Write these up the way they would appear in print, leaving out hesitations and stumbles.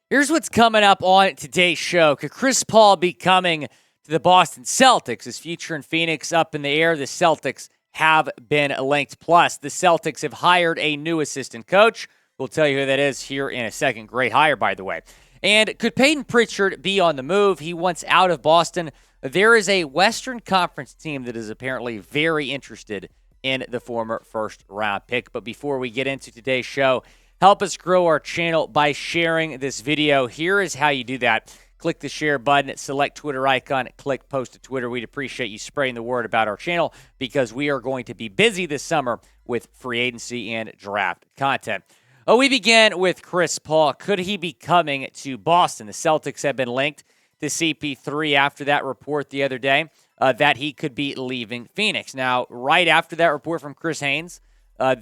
Here's what's coming up on today's show. Could Chris Paul be coming to the Boston Celtics? His future in Phoenix up in the air. The Celtics have been linked. Plus, the Celtics have hired a new assistant coach. We'll tell you who that is here in a second. Great hire, by the way. And could Payton Pritchard be on the move? He wants out of Boston. There is a Western Conference team that is apparently very interested in the former first-round pick. But before we get into today's show, help us grow our channel by sharing this video. Here is how you do that. Click the share button, select Twitter icon, click post to Twitter. We'd appreciate you spreading the word about our channel because we are going to be busy this summer with free agency and draft content. We begin with Chris Paul. Could he be coming to Boston? The Celtics have been linked to CP3 after that report the other day that he could be leaving Phoenix. Now, right after that report from Chris Haynes,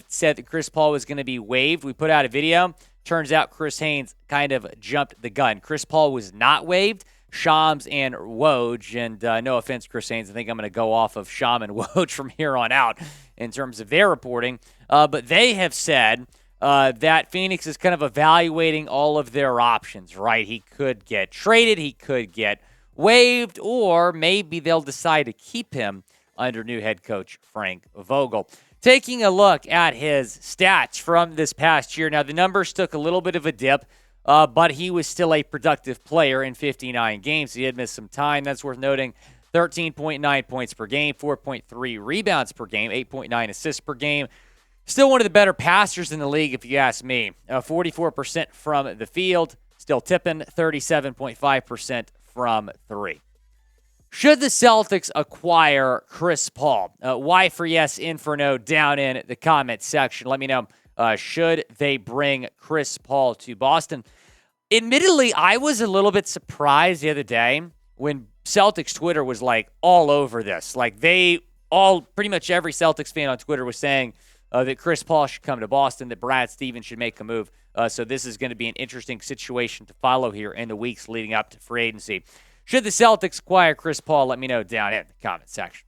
said that Chris Paul was going to be waived. We put out a video. Turns out Chris Haynes kind of jumped the gun. Chris Paul was not waived. Shams and Woj, and no offense, Chris Haynes, I think I'm going to go off of Sham and Woj from here on out in terms of their reporting. But they have said that Phoenix is kind of evaluating all of their options, right? He could get traded, he could get waived, or maybe they'll decide to keep him under new head coach Frank Vogel. Taking a look at his stats from this past year. Now, the numbers took a little bit of a dip, but he was still a productive player in 59 games. He had missed some time. That's worth noting. 13.9 points per game, 4.3 rebounds per game, 8.9 assists per game. Still one of the better passers in the league, if you ask me. 44% from the field, still tipping, 37.5% from three. Should the Celtics acquire Chris Paul? Y for yes, in for no, down in the comment section. Let me know, should they bring Chris Paul to Boston? Admittedly, I was a little bit surprised the other day when Celtics Twitter was like all over this. Like pretty much every Celtics fan on Twitter was saying that Chris Paul should come to Boston, that Brad Stevens should make a move. So this is going to be an interesting situation to follow here in the weeks leading up to free agency. Should the Celtics acquire Chris Paul? Let me know down in the comment section.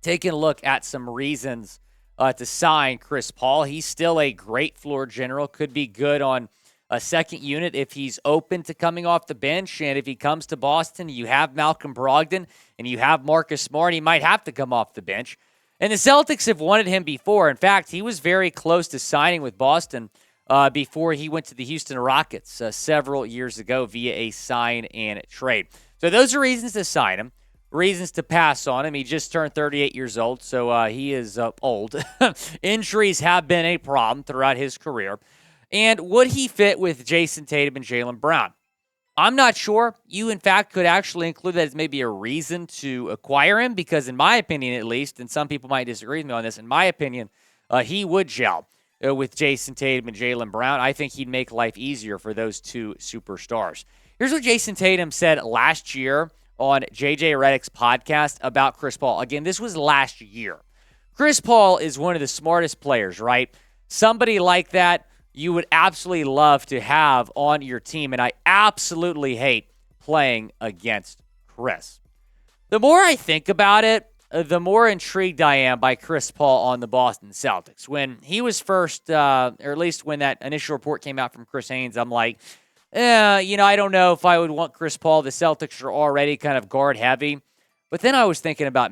Taking a look at some reasons to sign Chris Paul. He's still a great floor general. Could be good on a second unit if he's open to coming off the bench. And if he comes to Boston, you have Malcolm Brogdon and you have Marcus Smart. He might have to come off the bench. And the Celtics have wanted him before. In fact, he was very close to signing with Boston before he went to the Houston Rockets several years ago via a sign and trade. So those are reasons to sign him, reasons to pass on him. He just turned 38 years old, so he is old. Injuries have been a problem throughout his career. And would he fit with Jason Tatum and Jaylen Brown? I'm not sure. You, in fact, could actually include that as maybe a reason to acquire him because, in my opinion at least, and some people might disagree with me on this, in my opinion, he would gel with Jason Tatum and Jaylen Brown. I think he'd make life easier for those two superstars. Here's what Jason Tatum said last year on JJ Redick's podcast about Chris Paul. Again, this was last year. Chris Paul is one of the smartest players, right? Somebody like that you would absolutely love to have on your team, and I absolutely hate playing against Chris. The more I think about it, the more intrigued I am by Chris Paul on the Boston Celtics. When he was first, or at least when that initial report came out from Chris Haynes, I'm like, I don't know if I would want Chris Paul. The Celtics are already kind of guard heavy. But then I was thinking about,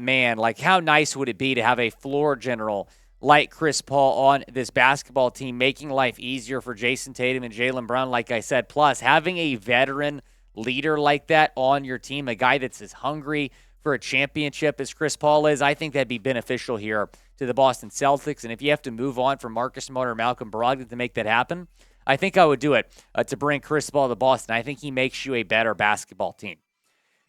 how nice would it be to have a floor general like Chris Paul on this basketball team, making life easier for Jason Tatum and Jaylen Brown, like I said. Plus, having a veteran leader like that on your team, a guy that's as hungry for a championship as Chris Paul is, I think that'd be beneficial here to the Boston Celtics. And if you have to move on from Marcus Smart or Malcolm Brogdon to make that happen, I think I would do it to bring Chris Paul to Boston. I think he makes you a better basketball team.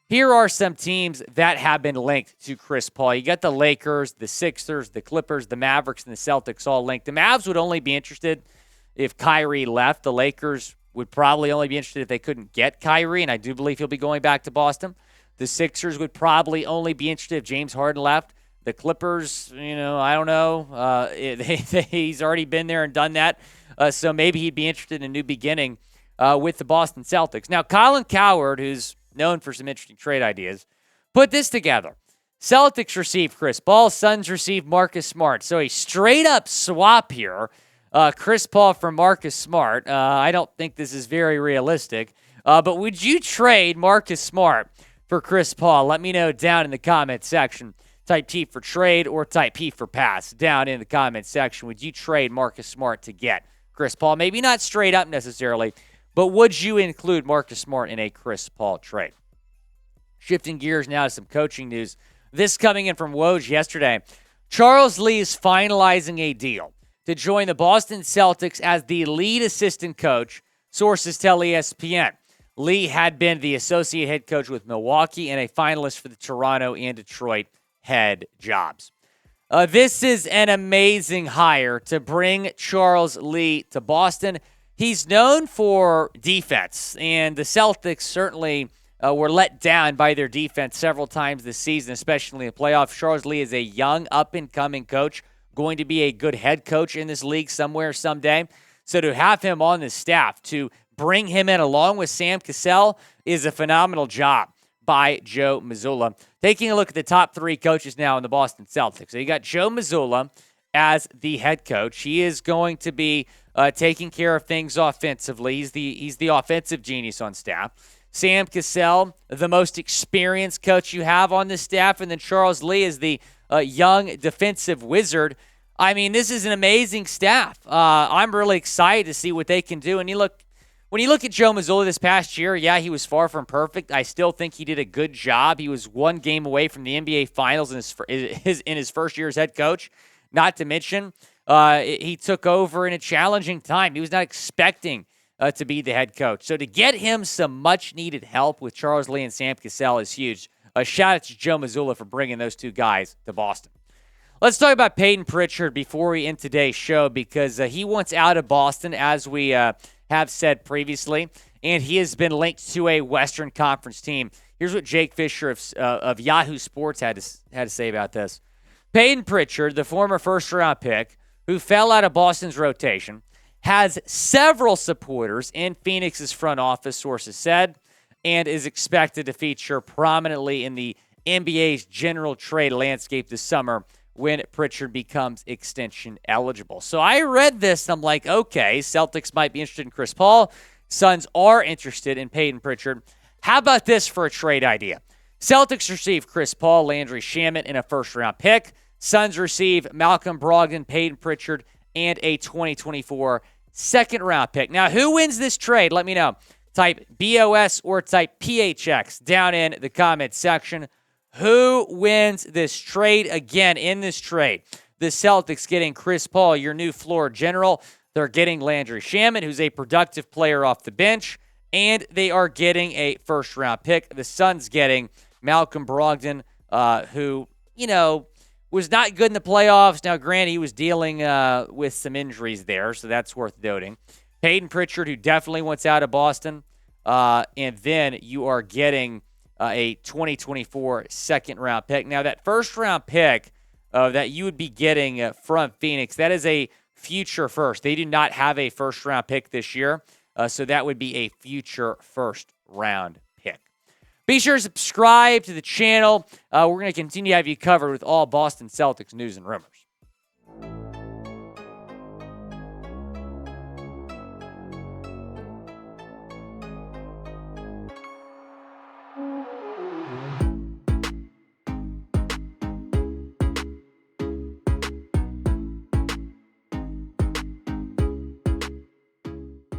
Here are some teams that have been linked to Chris Paul. You got the Lakers, the Sixers, the Clippers, the Mavericks, and the Celtics all linked. The Mavs would only be interested if Kyrie left. The Lakers would probably only be interested if they couldn't get Kyrie, and I do believe he'll be going back to Boston. The Sixers would probably only be interested if James Harden left. The Clippers, I don't know. He's already been there and done that, so maybe he'd be interested in a new beginning with the Boston Celtics. Now, Colin Cowherd, who's known for some interesting trade ideas, put this together. Celtics receive Chris Paul. Suns receive Marcus Smart. So a straight-up swap here Chris Paul for Marcus Smart. I don't think this is very realistic. But would you trade Marcus Smart for Chris Paul? Let me know down in the comment section. Type T for trade or type P for pass down in the comment section. Would you trade Marcus Smart to get Chris Paul? Maybe not straight up necessarily, but would you include Marcus Smart in a Chris Paul trade? Shifting gears now to some coaching news. This coming in from Woj yesterday. Charles Lee is finalizing a deal to join the Boston Celtics as the lead assistant coach, sources tell ESPN. Lee had been the associate head coach with Milwaukee and a finalist for the Toronto and Detroit head jobs. This is an amazing hire to bring Charles Lee to Boston. He's known for defense, and the Celtics certainly were let down by their defense several times this season, especially in the playoffs. Charles Lee is a young, up-and-coming coach, going to be a good head coach in this league somewhere, someday. So to have him on the staff, to bring him in along with Sam Cassell, is a phenomenal job by Joe Mazzulla. Taking a look at the top three coaches now in the Boston Celtics. So you got Joe Mazzulla as the head coach. He is going to be taking care of things offensively. He's the offensive genius on staff. Sam Cassell, the most experienced coach you have on the staff, and then Charles Lee is the young defensive wizard. I mean, this is an amazing staff. I'm really excited to see what they can do. And when you look at Joe Mazzulla this past year, yeah, he was far from perfect. I still think he did a good job. He was one game away from the NBA Finals in his first year as head coach. Not to mention, he took over in a challenging time. He was not expecting to be the head coach. So to get him some much-needed help with Charles Lee and Sam Cassell is huge. A shout out to Joe Mazzulla for bringing those two guys to Boston. Let's talk about Payton Pritchard before we end today's show, because he wants out of Boston, as we have said previously, and he has been linked to a Western Conference team. Here's what Jake Fisher of Yahoo Sports had to say about this. Payton Pritchard, the former first-round pick, who fell out of Boston's rotation, has several supporters in Phoenix's front office, sources said, and is expected to feature prominently in the NBA's general trade landscape this summer when Prichard becomes extension eligible. So I read this, and I'm like, okay, Celtics might be interested in Chris Paul. Suns are interested in Payton Pritchard. How about this for a trade idea? Celtics receive Chris Paul, Landry Shamet, and a first-round pick. Suns receive Malcolm Brogdon, Payton Pritchard, and a 2024 second-round pick. Now, who wins this trade? Let me know. Type BOS or type PHX down in the comment section. Who wins this trade? Again, in this trade, the Celtics getting Chris Paul, your new floor general. They're getting Landry Shamet, who's a productive player off the bench, and they are getting a first-round pick. The Suns getting Malcolm Brogdon, who, was not good in the playoffs. Now, granted, he was dealing with some injuries there, so that's worth noting. Payton Pritchard, who definitely wants out of Boston. And then you are getting a 2024 second-round pick. Now, that first-round pick that you would be getting from Phoenix, that is a future first. They do not have a first-round pick this year, so that would be a future first-round pick. Be sure to subscribe to the channel. We're going to continue to have you covered with all Boston Celtics news and rumors.